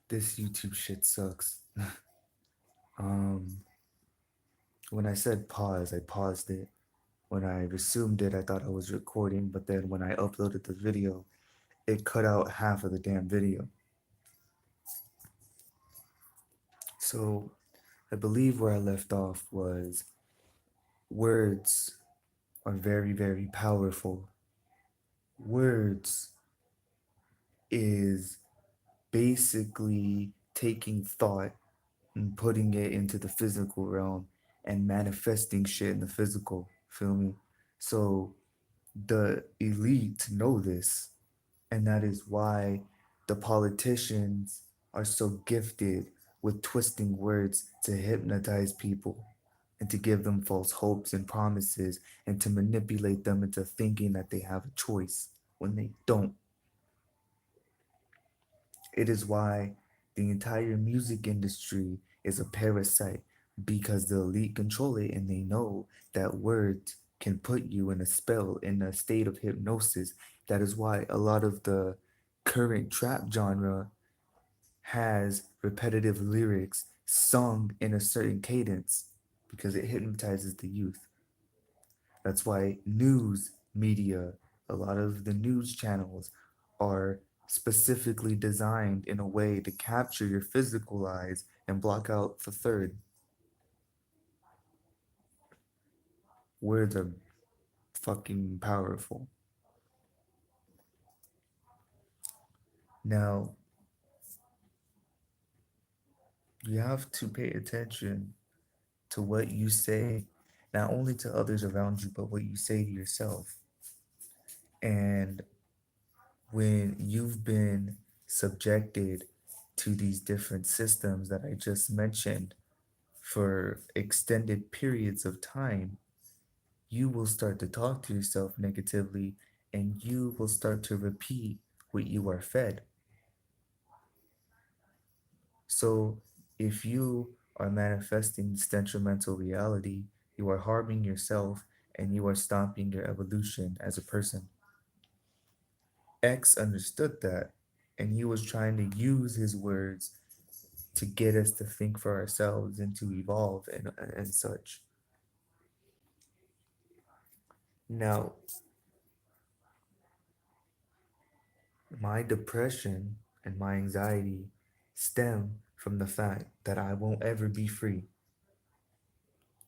This YouTube shit sucks. um, when I said pause, I paused it. When I resumed it, I thought I was recording, but then when I uploaded the video, it cut out half of the damn video. So I believe where I left off was words are very, very powerful. Words is basically taking thought and putting it into the physical realm and manifesting shit in the physical. Feel me? So the elite know this, and that is why the politicians are so gifted with twisting words to hypnotize people and to give them false hopes and promises and to manipulate them into thinking that they have a choice when they don't. It is why the entire music industry is a parasite because the elite control it and they know that words can put you in a spell, in a state of hypnosis. That is why a lot of the current trap genre has repetitive lyrics sung in a certain cadence because it hypnotizes the youth. That's why news media, a lot of the news channels are specifically designed in a way to capture your physical eyes and block out the third. Words are fucking powerful. Now, you have to pay attention to what you say, not only to others around you, but what you say to yourself. And when you've been subjected to these different systems that I just mentioned, for extended periods of time, you will start to talk to yourself negatively and you will start to repeat what you are fed. So, if you are manifesting this detrimental reality, you are harming yourself and you are stopping your evolution as a person. X understood that and he was trying to use his words to get us to think for ourselves and to evolve and such. Now, my depression and my anxiety stem from the fact that I won't ever be free.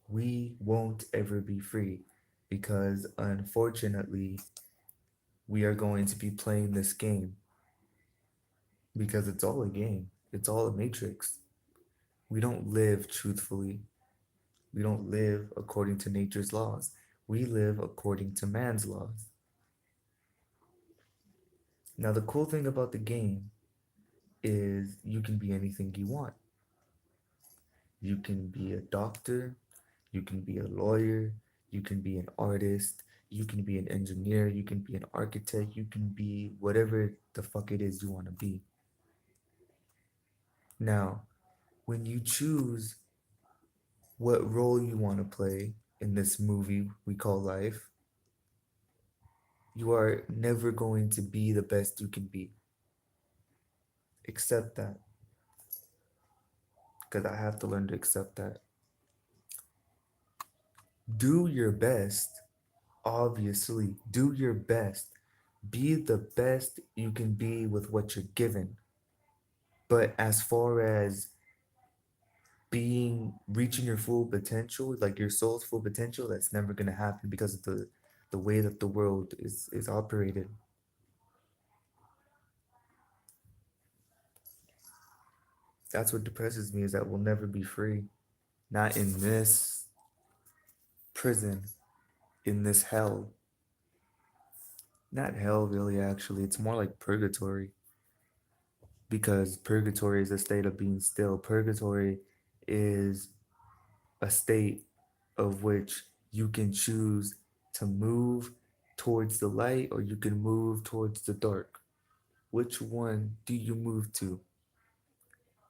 We won't ever be free because unfortunately, we are going to be playing this game because it's all a game, it's all a matrix. We don't live truthfully, we don't live according to nature's laws, we live according to man's laws. Now, the cool thing about the game is you can be anything you want. You can be a doctor, you can be a lawyer, you can be an artist, you can be an engineer, you can be an architect, you can be whatever the fuck it is you want to be. Now, when you choose what role you want to play in this movie we call life, you are never going to be the best you can be. Accept that, because I have to learn to accept that. Do your best, obviously, do your best. Be the best you can be with what you're given. But as far as being reaching your full potential, like your soul's full potential, that's never gonna happen because of the way that the world is operated. That's what depresses me is that we'll never be free. Not in this prison, in this hell. Not hell really actually. It's more like purgatory. Because purgatory is a state of being still. Purgatory is a state of which you can choose to move towards the light or you can move towards the dark. Which one do you move to?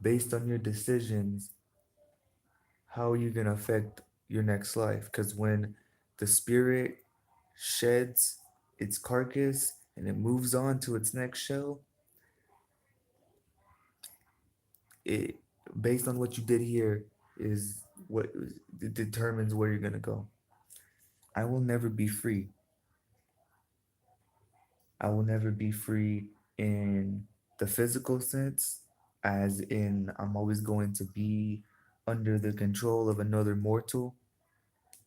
Based on your decisions, how are you going to affect your next life? Because when the spirit sheds its carcass and it moves on to its next shell, it based on what you did here is what determines where you're gonna go. I will never be free. I will never be free in the physical sense, as in I'm always going to be under the control of another mortal.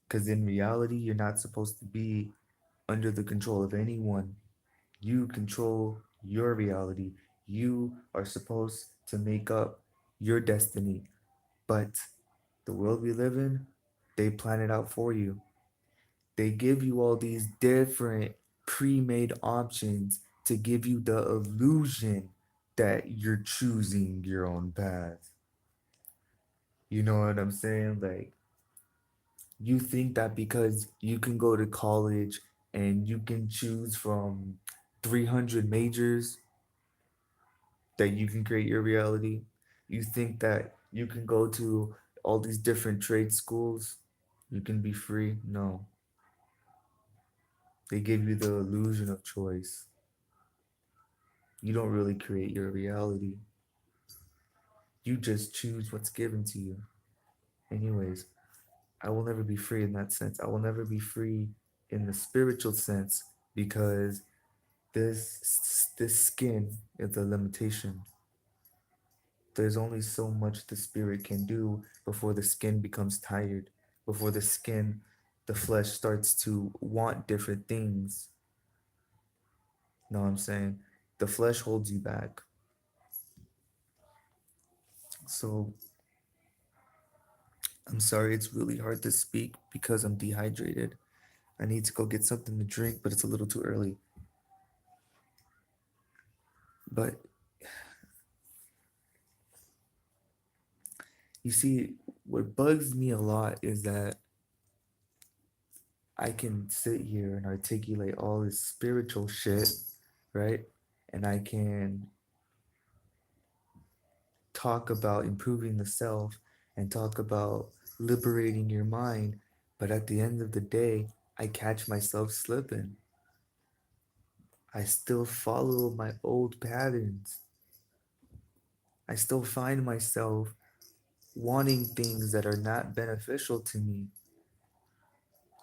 Because in reality, you're not supposed to be under the control of anyone. You control your reality. You are supposed to make up your destiny. But the world we live in, they plan it out for you. They give you all these different pre-made options to give you the illusion that you're choosing your own path. You know what I'm saying? Like, you think that because you can go to college and you can choose from 300 majors that you can create your reality. You think that you can go to all these different trade schools, you can be free. No, they give you the illusion of choice. You don't really create your reality. You just choose what's given to you. Anyways, I will never be free in that sense. I will never be free in the spiritual sense because this skin is a limitation. There's only so much the spirit can do before the skin becomes tired, before the flesh starts to want different things. Know what I'm saying? The flesh holds you back. So I'm sorry, it's really hard to speak because I'm dehydrated. I need to go get something to drink, but it's a little too early. But you see, what bugs me a lot is that I can sit here and articulate all this spiritual shit, right? And I can talk about improving the self and talk about liberating your mind. But at the end of the day, I catch myself slipping. I still follow my old patterns. I still find myself wanting things that are not beneficial to me.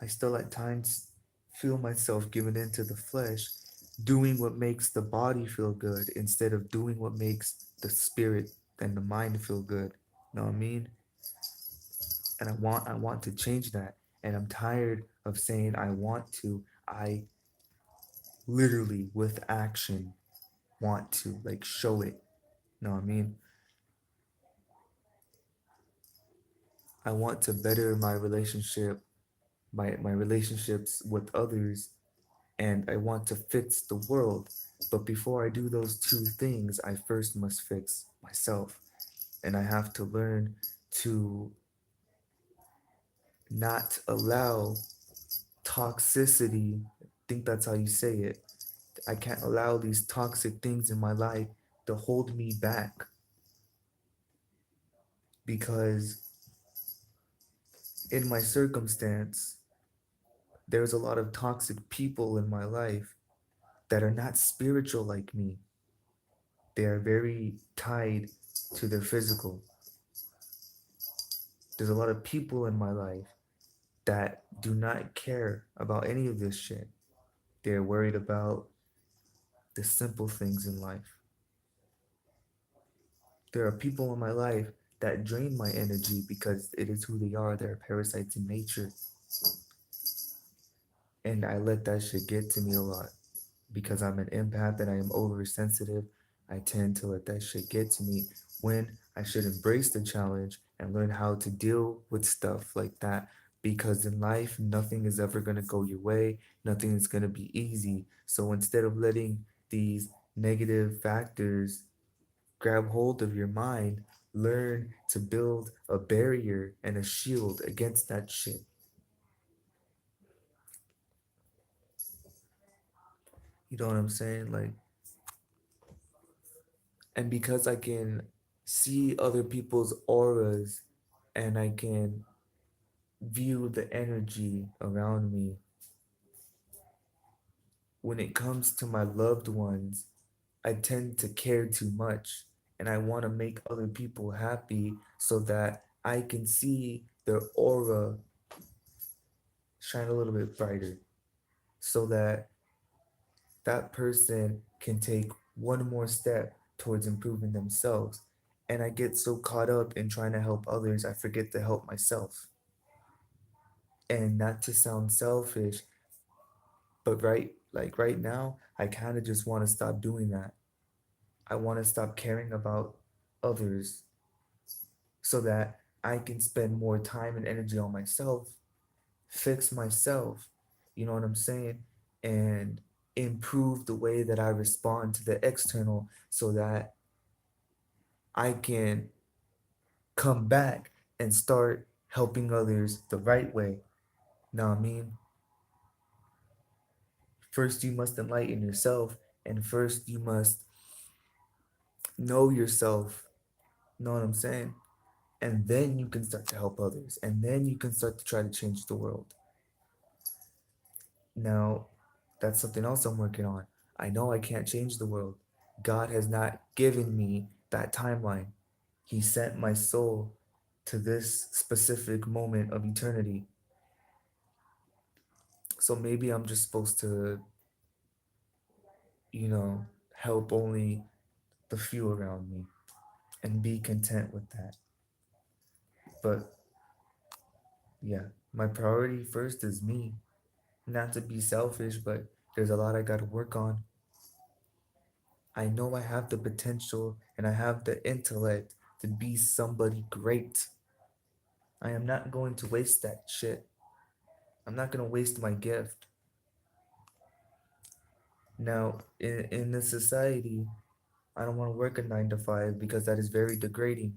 I still at times feel myself giving into the flesh, doing what makes the body feel good instead of doing what makes the spirit and the mind feel good. You know what I mean? And I want to change that. And I'm tired of saying I want to. I literally with action want to like show it. You know what I mean? I want to better my relationship, my relationships with others, and I want to fix the world. But before I do those two things, I first must fix myself. And I have to learn to not allow toxicity. I think that's how you say it. I can't allow these toxic things in my life to hold me back because in my circumstance, there's a lot of toxic people in my life that are not spiritual like me. They are very tied to their physical. There's a lot of people in my life that do not care about any of this shit. They're worried about the simple things in life. There are people in my life that drain my energy because it is who they are. They're parasites in nature. And I let that shit get to me a lot because I'm an empath and I am oversensitive. I tend to let that shit get to me when I should embrace the challenge and learn how to deal with stuff like that. Because in life, nothing is ever going to go your way, nothing is going to be easy. So instead of letting these negative factors grab hold of your mind, learn to build a barrier and a shield against that shit. You know what I'm saying? Like, and because I can see other people's auras and I can view the energy around me, when it comes to my loved ones, I tend to care too much and I want to make other people happy so that I can see their aura shine a little bit brighter, so that that person can take one more step towards improving themselves. And I get so caught up in trying to help others, I forget to help myself. And not to sound selfish, but right now, I kind of just want to stop doing that. I want to stop caring about others so that I can spend more time and energy on myself, fix myself, you know what I'm saying? And improve the way that I respond to the external so that I can come back and start helping others the right way. Know what I mean? First, you must enlighten yourself, and first, you must know yourself. Know what I'm saying? And then you can start to help others, and then you can start to try to change the world. Now, that's something else I'm working on. I know I can't change the world. God has not given me that timeline. He sent my soul to this specific moment of eternity. So maybe I'm just supposed to, you know, help only the few around me and be content with that. But yeah, my priority first is me. Not to be selfish, but there's a lot I got to work on. I know I have the potential and I have the intellect to be somebody great. I am not going to waste that shit. I'm not going to waste my gift. Now, in this society, I don't want to work a 9 to 5 because that is very degrading.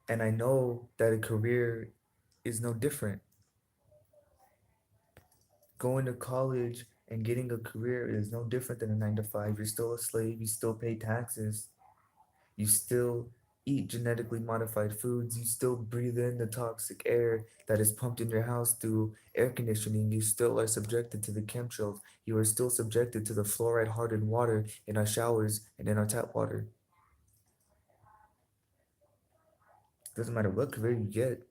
And I know that a career is no different. Going to college and getting a career is no different than a 9 to 5. You're still a slave, you still pay taxes, you still eat genetically modified foods, you still breathe in the toxic air that is pumped in your house through air conditioning, you still are subjected to the chemtrails, you are still subjected to the fluoride hardened water in our showers and in our tap water. Doesn't matter what career you get,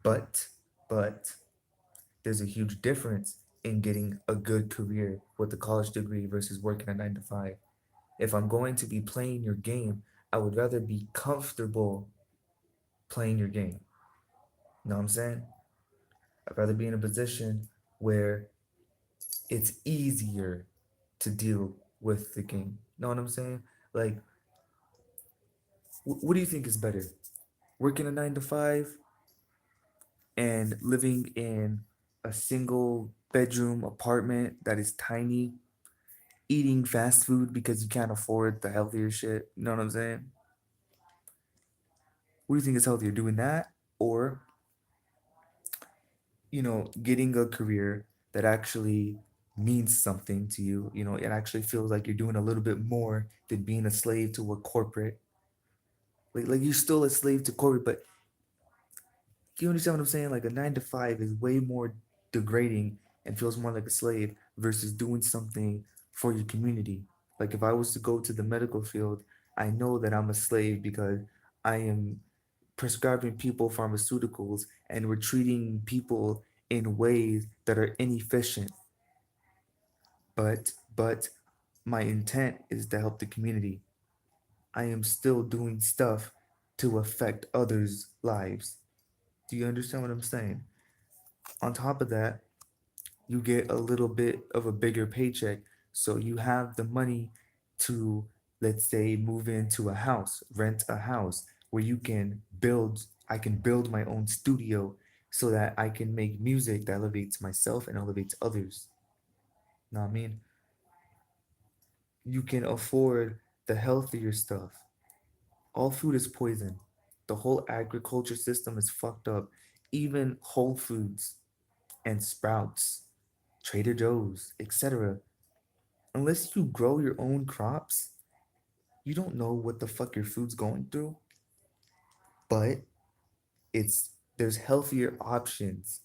but, but, there's a huge difference in getting a good career with a college degree versus working a 9 to 5. If I'm going to be playing your game, I would rather be comfortable playing your game. You know what I'm saying? I'd rather be in a position where it's easier to deal with the game. You know what I'm saying? Like, what do you think is better? Working a 9 to 5 and living in a single bedroom apartment that is tiny, eating fast food because you can't afford the healthier shit. You know what I'm saying? What do you think is healthier, doing that or, getting a career that actually means something to you? It actually feels like you're doing a little bit more than being a slave to a corporate. Like you're still a slave to corporate, but you understand what I'm saying? Like a 9 to 5 is way more degrading and feels more like a slave versus doing something for your community. Like if I was to go to the medical field, I know that I'm a slave because I am prescribing people pharmaceuticals and we're treating people in ways that are inefficient. But my intent is to help the community. I am still doing stuff to affect others' lives. Do you understand what I'm saying? On top of that, you get a little bit of a bigger paycheck. So you have the money to, let's say, move into a house, rent a house where I can build my own studio so that I can make music that elevates myself and elevates others. Know what I mean? You can afford the healthier stuff. All food is poison. The whole agriculture system is fucked up. Even Whole Foods and Sprouts, Trader Joe's, etc. Unless you grow your own crops, you don't know what the fuck your food's going through. But it's there's healthier options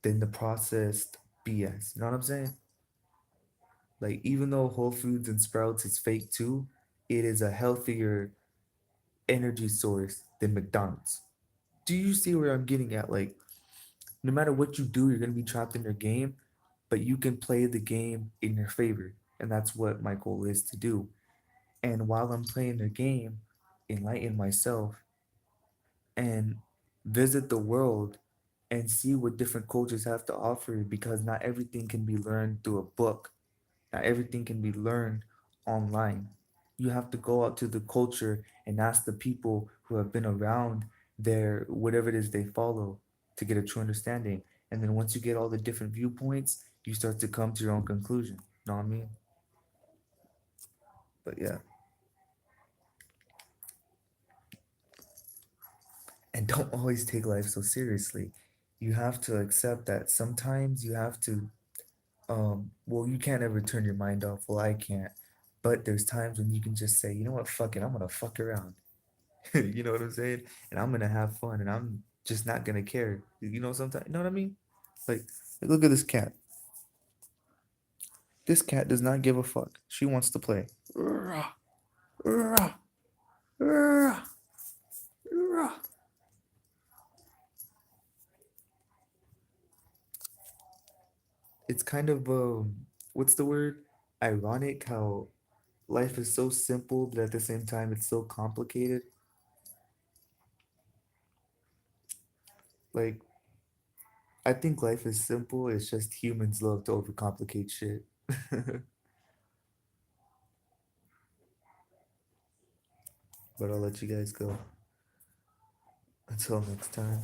than the processed BS. You know what I'm saying? Like even though Whole Foods and Sprouts is fake too, it is a healthier energy source than McDonald's. Do you see where I'm getting at? Like no matter what you do, you're gonna be trapped in your game, but you can play the game in your favor. And that's what my goal is to do. And while I'm playing the game, enlighten myself and visit the world and see what different cultures have to offer because not everything can be learned through a book. Not everything can be learned online. You have to go out to the culture and ask the people who have been around their whatever it is they follow to get a true understanding. And then once you get all the different viewpoints, you start to come to your own conclusion. Know what I mean? But yeah. And don't always take life so seriously. You have to accept that sometimes you have to well, you can't ever turn your mind off. Well, I can't. But there's times when you can just say, you know what, fuck it, I'm gonna fuck around. You know what I'm saying? And I'm gonna have fun and I'm just not gonna care. You know, sometimes you know what I mean? Like look at this cat. This cat does not give a fuck. She wants to play. Rah, rah, rah, rah. It's kind of what's the word? Ironic how life is so simple, but at the same time it's so complicated. Like I think life is simple. It's just humans love to overcomplicate shit. But I'll let you guys go. Until next time.